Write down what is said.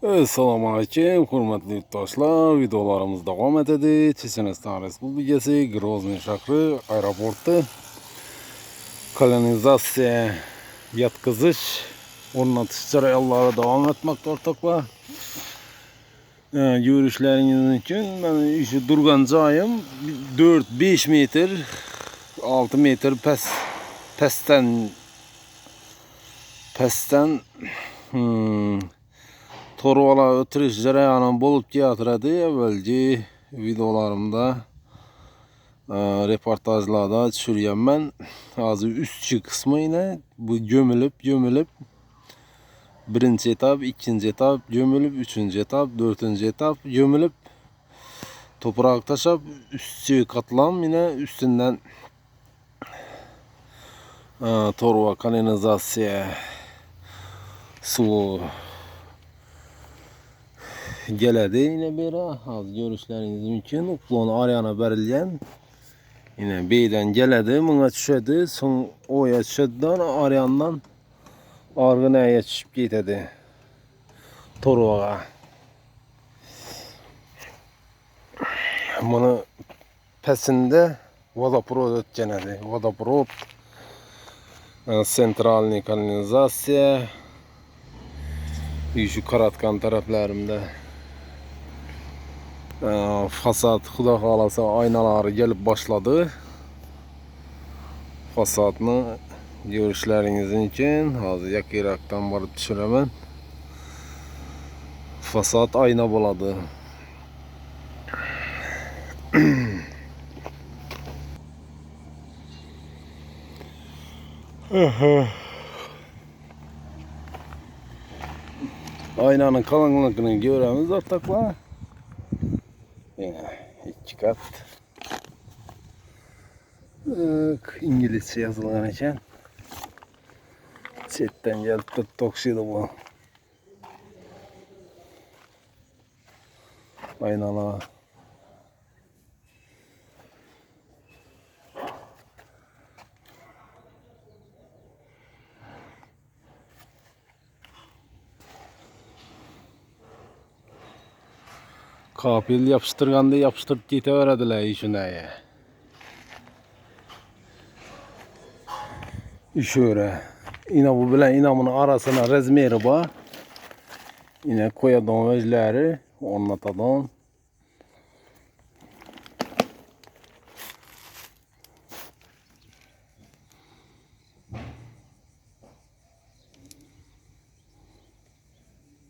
Assalamu alaikum, hurmatli yurtdoshlar. Videolarimiz davom etadi. Checheniston Respublikasi Grozny shahri aeroporti kolonizatsiya yatkazish o'rnatish jarayonlari davom etmoqda o'rtoqlar. Yürüyüşleringiz uchun mana shu turgan joyim 4-5 metr 6 metr pastdan torvala o'tirish jarayoni bo'lib kelaturadi. Avvalgi videolarimda reportajlarda tushirganman. Hozir ustki qismini bu gömülüp birinchi etap, ikkinchi etap gömülüp, üçüncü etap, dördüncü etap gömülüp toprağa taşıp üstçü katlam yine üstünden torva kanalizasyon su geledi yine bir az görüşleriniz mümkün. Uklon arayana verilgen yine beyden geledi, buna düşedi, son oya düşediden arayandan argınaya düşüp gitedi torvağa. Bunu pesinde vodoprovod ötkenedi. Vodoprovod sentralni kanalizasyon şu karatkan taraflarımda fasad xudo xolasa aynaları gelip başladı. Fasadını görüşlerinizin için hazır yakıraktan varıp düşüremem. Fasad ayna buladı. Aynanın kalınlığını göremiz ortaklar. Yine iki kat. İngilizce yazılan için chatten gelip de tokşuydu bu. Aynalar. Kapil yapıştırganda yapıştırıp giteverediler işine. Şöyle. Yine bu bilen inamın arasına rezmeri var. Yine koyadığım vecleri anlatadım.